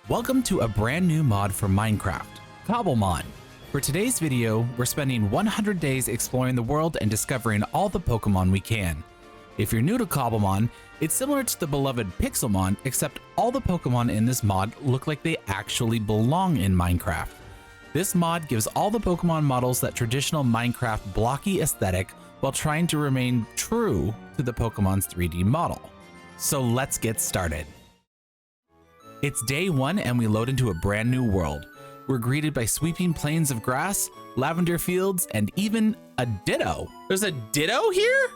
Welcome to a brand new mod for Minecraft, Cobblemon. For today's video, we're spending 100 days exploring the world and discovering all the Pokemon we can. If you're new to Cobblemon, it's similar to the beloved Pixelmon, except all the Pokemon in this mod look like they actually belong in Minecraft. This mod gives all the Pokemon models that traditional Minecraft blocky aesthetic while trying to remain true to the Pokemon's 3D model. So let's get started. It's day one and we load into a brand new world. We're greeted by sweeping plains of grass, lavender fields, and even a Ditto. There's a Ditto here?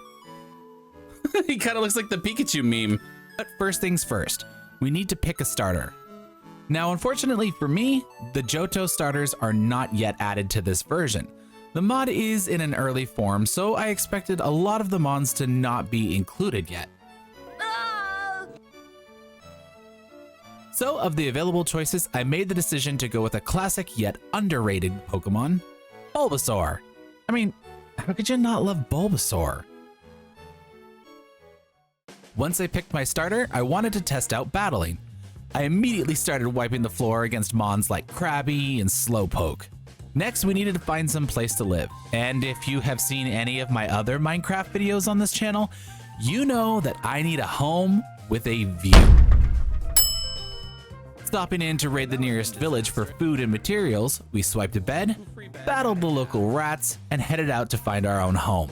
He kind of looks like the Pikachu meme. But first things first, we need to pick a starter. Now, unfortunately for me, the Johto starters are not yet added to this version. The mod is in an early form, so I expected a lot of the mons to not be included yet. So of the available choices, I made the decision to go with a classic yet underrated Pokemon, Bulbasaur. I mean, how could you not love Bulbasaur? Once I picked my starter, I wanted to test out battling. I immediately started wiping the floor against mons like Krabby and Slowpoke. Next, we needed to find some place to live. And if you have seen any of my other Minecraft videos on this channel, you know that I need a home with a view. Stopping in to raid the nearest village for food and materials, we swiped a bed, battled the local rats, and headed out to find our own home.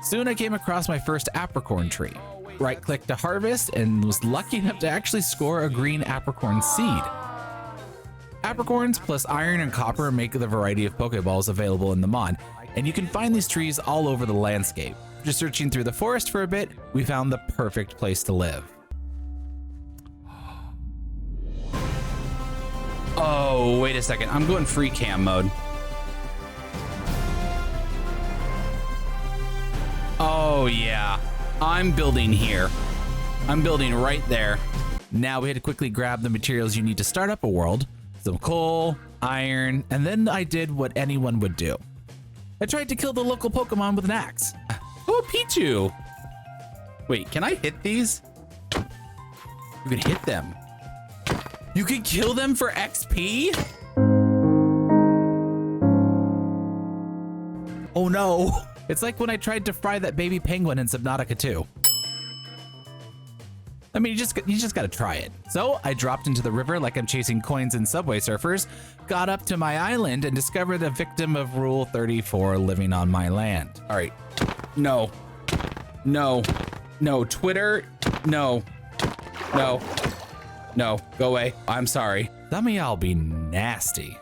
Soon I came across my first apricorn tree. Right-clicked to harvest and was lucky enough to actually score a green apricorn seed. Apricorns plus iron and copper make the variety of Pokeballs available in the mod, and you can find these trees all over the landscape. Just searching through the forest for a bit, we found the perfect place to live. Oh, wait a second. I'm going free cam mode. Oh, yeah. I'm building here. I'm building right there. Now we had to quickly grab the materials you need to start up a world. Some coal, iron, and then I did what anyone would do. I tried to kill the local Pokemon with an axe. Oh, Pichu. Wait, can I hit these? You can hit them. You can kill them for XP? Oh no. It's like when I tried to fry that baby penguin in Subnautica 2. I mean, you just gotta try it. So I dropped into the river like I'm chasing coins in Subway Surfers, got up to my island and discovered a victim of Rule 34 living on my land. All right, no, no, no, Twitter, no, no. No, go away. I'm sorry. Some of y'all be nasty.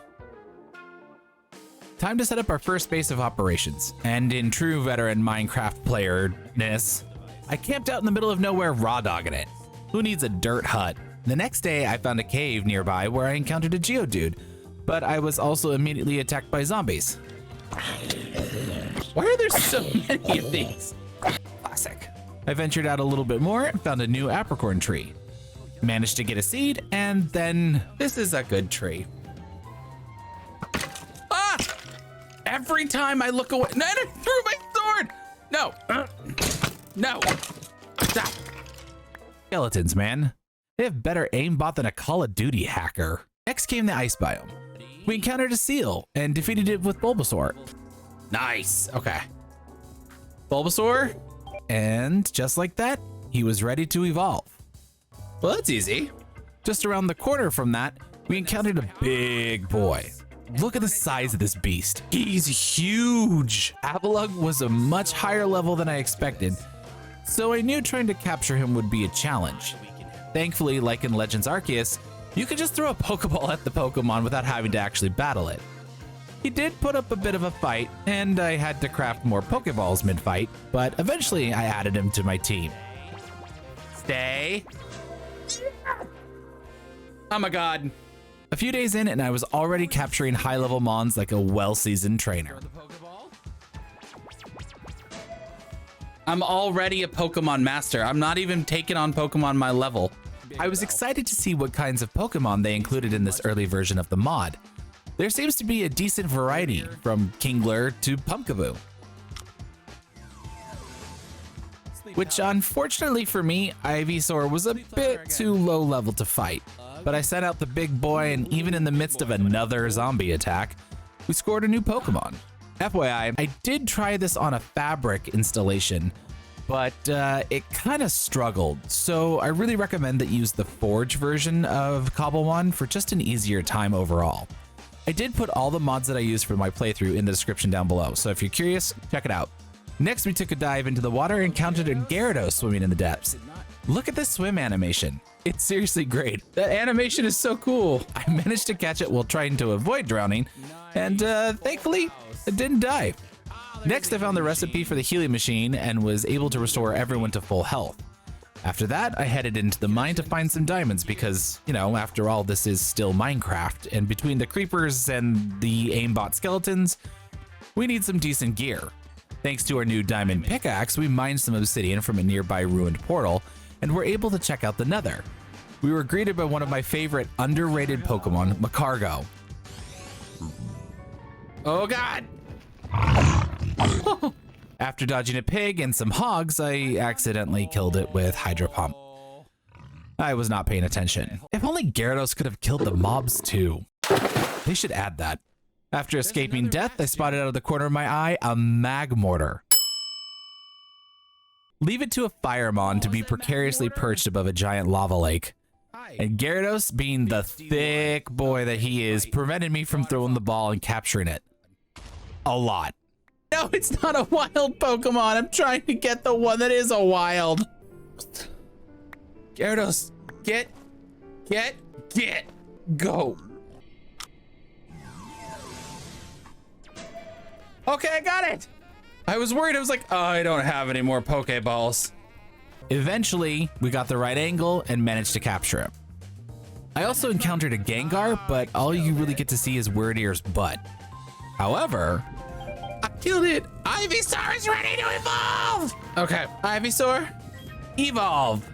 Time to set up our first base of operations. And in true veteran Minecraft player-ness, I camped out in the middle of nowhere raw dogging it. Who needs a dirt hut? The next day, I found a cave nearby where I encountered a Geodude, but I was also immediately attacked by zombies. Why are there so many of these? Classic. I ventured out a little bit more and found a new apricorn tree. Managed to get a seed, and then this is a good tree. Ah! Every time I look away, no, I threw my sword! No, no, stop. Skeletons, man. They have better aimbot than a Call of Duty hacker. Next came the ice biome. We encountered a seal and defeated it with Bulbasaur. Nice, okay. Bulbasaur, and just like that, he was ready to evolve. Well, that's easy. Just around the corner from that, we encountered a big boy. Look at the size of this beast. He's huge. Avalugg was a much higher level than I expected, so I knew trying to capture him would be a challenge. Thankfully, like in Legends Arceus, you could just throw a Pokeball at the Pokemon without having to actually battle it. He did put up a bit of a fight, and I had to craft more Pokeballs mid-fight, but eventually I added him to my team. Stay. Oh my god. A few days in and I was already capturing high-level mons like a well-seasoned trainer. I'm already a Pokemon master. I'm not even taking on Pokemon my level. I was excited to see what kinds of Pokemon they included in this early version of the mod. There seems to be a decent variety, from Kingler to Pumpkaboo. which unfortunately for me, Ivysaur was a bit too low level to fight. but I sent out the big boy, and even in the midst of another zombie attack, we scored a new Pokemon. FYI, I did try this on a fabric installation, but it kind of struggled, so I really recommend that you use the Forge version of Cobblemon for just an easier time overall. I did put all the mods that I used for my playthrough in the description down below, so if you're curious, check it out. Next, we took a dive into the water and encountered a Gyarados swimming in the depths. Look at this swim animation. It's seriously great. The animation is so cool. I managed to catch it while trying to avoid drowning, and thankfully, it didn't die. Next, I found the recipe for the healing machine and was able to restore everyone to full health. After that, I headed into the mine to find some diamonds because, you know, after all, this is still Minecraft, and between the creepers and the aimbot skeletons, we need some decent gear. Thanks to our new diamond pickaxe, we mined some obsidian from a nearby ruined portal, and were able to check out the nether. We were greeted by one of my favorite underrated Pokemon, Macargo. Oh god! After dodging a pig and some hogs, I accidentally killed it with Hydro Pump. I was not paying attention. If only Gyarados could have killed the mobs too. They should add that. After escaping death, I spotted out of the corner of my eye a Magmortar. Leave it to a Firemon to be precariously perched above a giant lava lake. And Gyarados, being the thick boy that he is, prevented me from throwing the ball and capturing it. A lot. No, it's not a wild Pokemon. I'm trying to get the one that is a wild. Gyarados, get, go. Okay, I got it. I was worried. I was like, oh, I don't have any more Pokeballs. Eventually, we got the right angle and managed to capture him. I also encountered a Gengar, but all you really get to see is Wyrdeer's butt. However, I killed it. Ivysaur is ready to evolve. Okay, Ivysaur, evolve.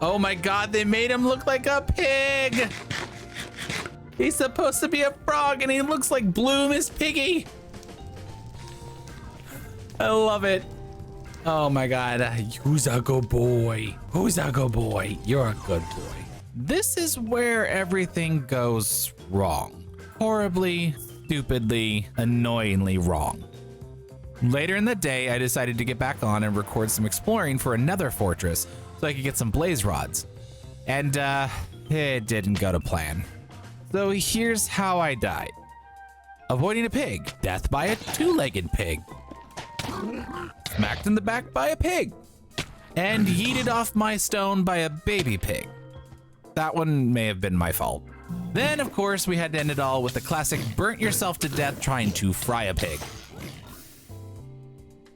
Oh my god, they made him look like a pig. He's supposed to be a frog and he looks like Bloom is Piggy. I love it. Oh my god, who's a good boy? Who's a good boy? You're a good boy. This is where everything goes wrong. Horribly, stupidly, annoyingly wrong. Later in the day, I decided to get back on and record some exploring for another fortress so I could get some blaze rods. And it didn't go to plan. So here's how I died. Avoiding a pig, death by a two-legged pig. Smacked in the back by a pig. And yeeted off my stone by a baby pig. That one may have been my fault. Then, of course, we had to end it all with the classic burnt yourself to death trying to fry a pig.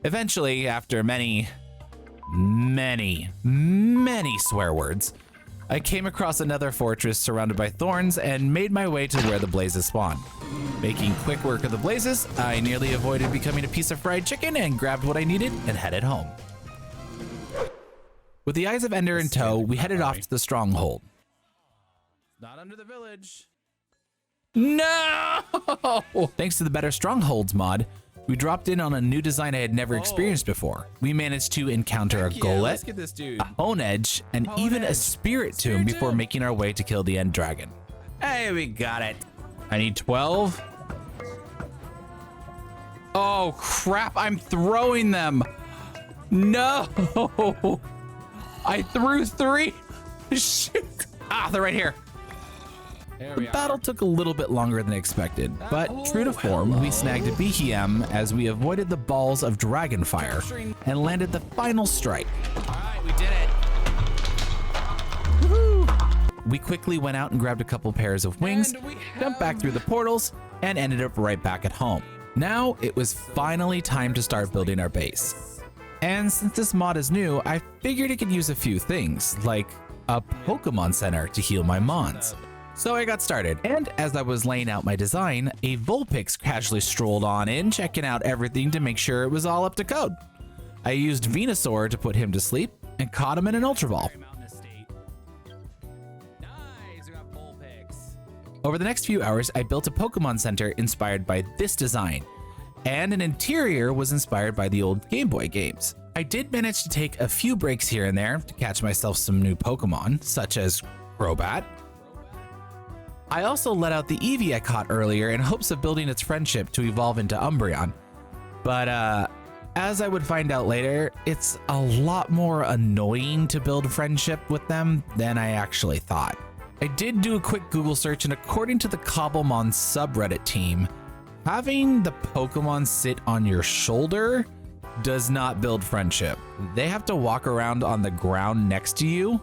Eventually, after many swear words, I came across another fortress surrounded by thorns and made my way to where the blazes spawn. Making quick work of the blazes, I nearly avoided becoming a piece of fried chicken and grabbed what I needed and headed home. With the Eyes of Ender in tow, we headed off to the Stronghold. Not under the village. No! Thanks to the Better Strongholds mod, we dropped in on a new design I had never experienced before. We managed to encounter a Golett, a Honedge, and even a Spirit Tomb before making our way to kill the End Dragon. Hey, we got it. I need 12. Oh crap, I'm throwing them. No! I threw 3. Shoot. Ah, they're right here. The battle took a little bit longer than expected, but true to form, we snagged a Biome as we avoided the balls of dragon fire and landed the final strike. All right, we did it. Woohoo! We quickly went out and grabbed a couple pairs of wings, jumped back through the portals, and ended up right back at home. Now it was finally time to start building our base. And since this mod is new, I figured it could use a few things, like a Pokemon Center to heal my Mons. So I got started, and as I was laying out my design, a Vulpix casually strolled on in, checking out everything to make sure it was all up to code. I used Venusaur to put him to sleep, and caught him in an Ultra Ball. Over the next few hours, I built a Pokemon Center inspired by this design, and an interior was inspired by the old Game Boy games. I I did manage to take a few breaks here and there to catch myself some new Pokemon, such as Crobat. I also let out the Eevee I caught earlier in hopes of building its friendship to evolve into Umbreon. But as I would find out later, it's a lot more annoying to build friendship with them than I actually thought. I did do a quick Google search, and according to the Cobblemon subreddit team, having the Pokemon sit on your shoulder does not build friendship. They have to walk around on the ground next to you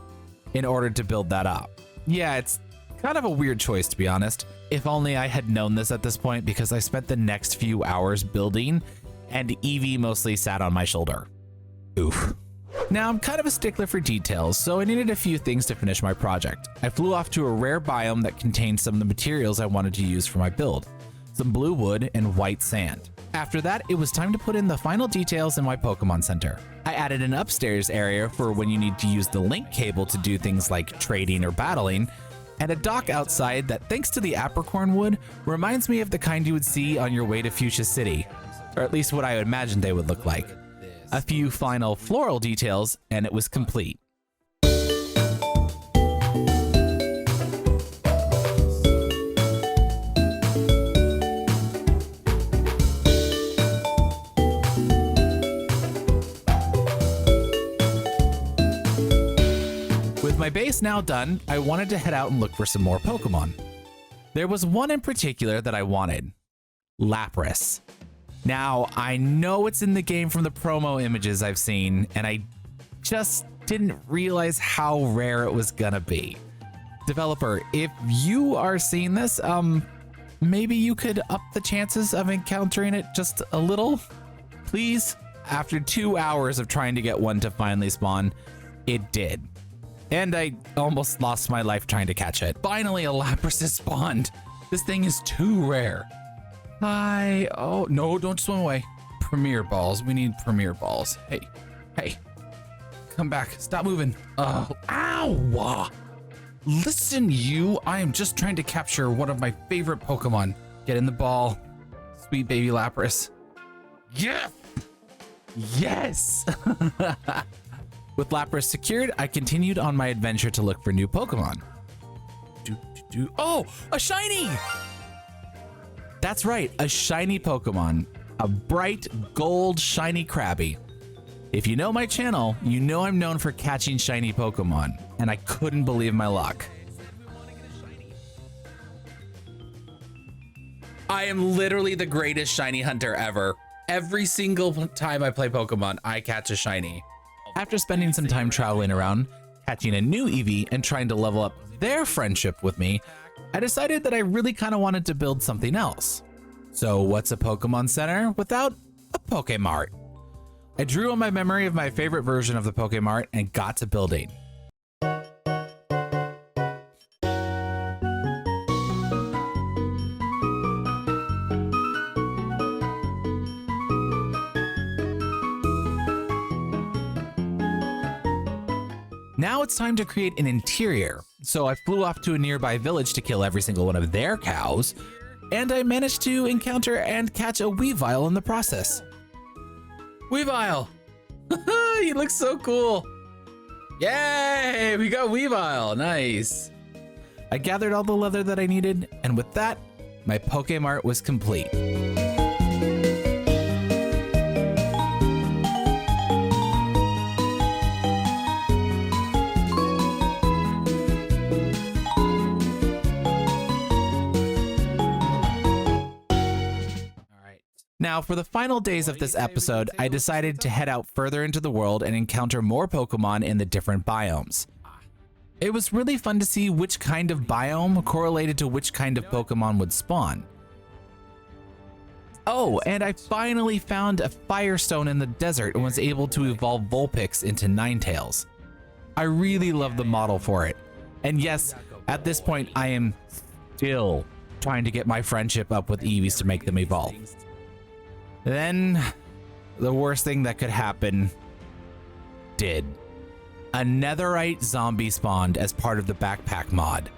in order to build that up. Yeah, it's kind of a weird choice, to be honest. If only I had known this at this point, because I spent the next few hours building and Eevee mostly sat on my shoulder. Oof. Now, I'm kind of a stickler for details, so I needed a few things to finish my project. I flew off to a rare biome that contained some of the materials I wanted to use for my build, some blue wood and white sand. After that, it was time to put in the final details in my Pokemon Center. I added an upstairs area for when you need to use the link cable to do things like trading or battling, and a dock outside that, thanks to the apricorn wood, reminds me of the kind you would see on your way to Fuchsia City, or at least what I imagined they would look like. A few final floral details, and it was complete. With my base now done, I wanted to head out and look for some more Pokemon. There was one in particular that I wanted, Lapras. Now, I know it's in the game from the promo images I've seen, and I just didn't realize how rare it was gonna be. Developer, if you are seeing this, maybe you could up the chances of encountering it just a little, please? After 2 hours of trying to get one to finally spawn, it did. And I almost lost my life trying to catch it. Finally, a Lapras has spawned. This thing is too rare. Hi. Oh, no, don't swim away. Premier balls. We need premier balls. Hey, hey, come back. Stop moving. Oh, ow. Listen, you. I am just trying to capture one of my favorite Pokemon. Get in the ball. Sweet baby Lapras. Yes. Yes. With Lapras secured, I continued on my adventure to look for new Pokemon. Oh, a shiny! That's right, a shiny Pokemon. A bright gold shiny Krabby. If you know my channel, you know I'm known for catching shiny Pokemon, and I couldn't believe my luck. I am literally the greatest shiny hunter ever. Every single time I play Pokemon, I catch a shiny. After spending some time traveling around, catching a new Eevee and trying to level up their friendship with me, I decided that I really kind of wanted to build something else. So what's a Pokemon Center without a Pokemart? I drew on my memory of my favorite version of the Pokemart and got to building. Now it's time to create an interior, so I flew off to a nearby village to kill every single one of their cows, and I managed to encounter and catch a Weavile in the process. Weavile! He looks so cool! Yay! We got Weavile! Nice! I gathered all the leather that I needed, and with that, my Pokemart was complete. Now, for the final days of this episode, I decided to head out further into the world and encounter more Pokemon in the different biomes. It was really fun to see which kind of biome correlated to which kind of Pokemon would spawn. Oh, and I finally found a Firestone in the desert and was able to evolve Vulpix into Ninetales. I really love the model for it. And yes, at this point, I am still trying to get my friendship up with Eevees to make them evolve. Then, the worst thing that could happen did. A netherite zombie spawned as part of the backpack mod.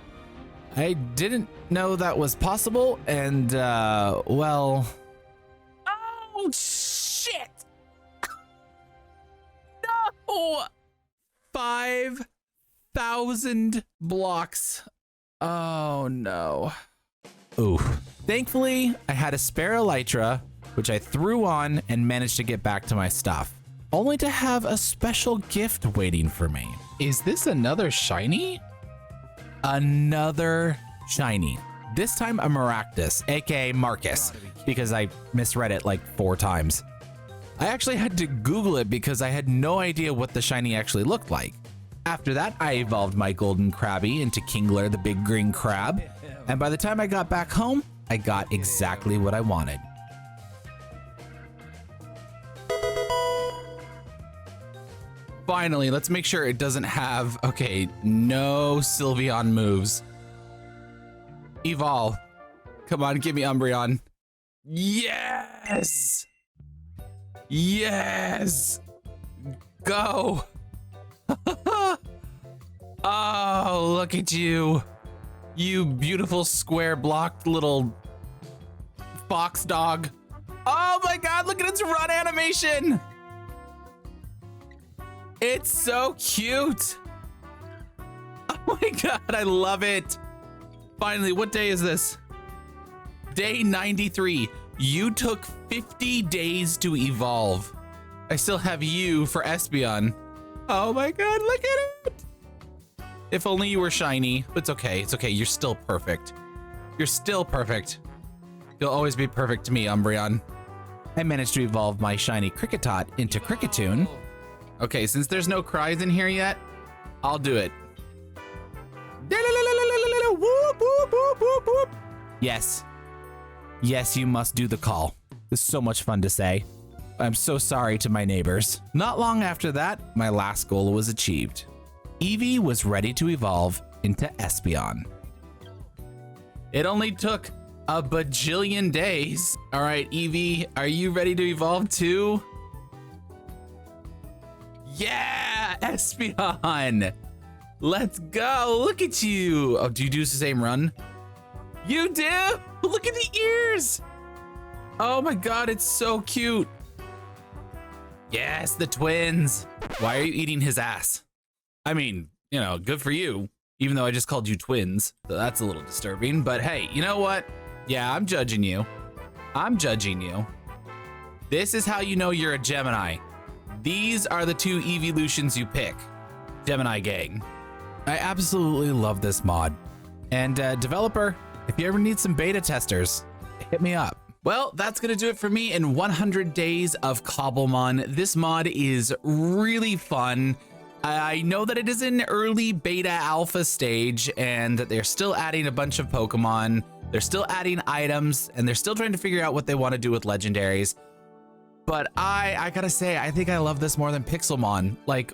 I didn't know that was possible, and, well... Oh, shit! 5,000 blocks. Oh no. Ooh. Thankfully, I had a spare elytra, which I threw on and managed to get back to my stuff, only to have a special gift waiting for me. Is this another shiny? Another shiny. This time a Maractus, aka Marcus, because I misread it like 4 times. I actually had to Google it because I had no idea what the shiny actually looked like. After that, I evolved my golden Krabby into Kingler, the big green crab. And by the time I got back home, I got exactly what I wanted. Finally, let's make sure it doesn't have, okay, no Sylveon moves. Evolve. Come on, give me Umbreon. Yes! Yes! Go! Oh, look at you. You beautiful square blocked little fox dog. Oh my god, look at its run animation! It's so cute. Oh my god, I love it. Finally, what day is this? Day 93. You took 50 days to evolve. I still have you for Espeon. Oh my god, look at it. If only you were shiny. It's okay, it's okay. You're still perfect. You're still perfect. You'll always be perfect to me, Umbreon. I managed to evolve my shiny Kricketot into Kricketune. Okay, since there's no cries in here yet, I'll do it. Yes. Yes, you must do the call. It's so much fun to say. I'm so sorry to my neighbors. Not long after that, my last goal was achieved. Eevee was ready to evolve into Espeon. It only took a bajillion days. All right, Eevee, are you ready to evolve too? Yeah, Espeon. Let's go. Look at you. Oh, do you do the same run? You do. Look at the ears. Oh my god, it's so cute. Yes, the twins. Why are you eating his ass? I mean, you know, good for you, even though I just called you twins. So that's a little disturbing, but hey, you know what? Yeah, I'm judging you. I'm judging you. This is how you know you're a Gemini. These are the 2 evolutions you pick. Gemini gang. I absolutely love this mod. And developer, if you ever need some beta testers, hit me up. Well, that's gonna do it for me in 100 days of Cobblemon. This mod is really fun. I know that it is in early beta alpha stage and that they're still adding a bunch of Pokemon. They're still adding items and they're still trying to figure out what they want to do with legendaries. But I gotta say, I think I love this more than Pixelmon, like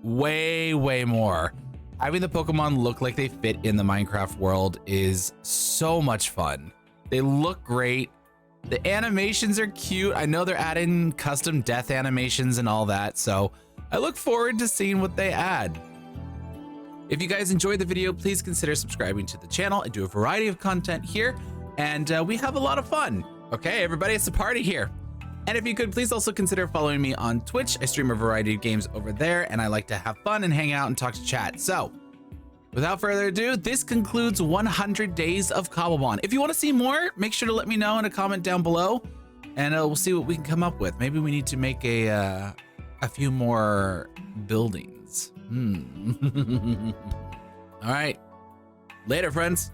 way, way more. Having the Pokemon look like they fit in the Minecraft world is so much fun. They look great. The animations are cute. I know they're adding custom death animations and all that, so I look forward to seeing what they add. If you guys enjoyed the video, please consider subscribing to the channel. I do a variety of content here, and we have a lot of fun. Okay, everybody, it's a party here. And if you could, please also consider following me on Twitch. I stream a variety of games over there, and I like to have fun and hang out and talk to chat. So, without further ado, this concludes 100 days of Cobblemon. If you want to see more, make sure to let me know in a comment down below, and we'll see what we can come up with. Maybe we need to make a few more buildings. All right, later, friends.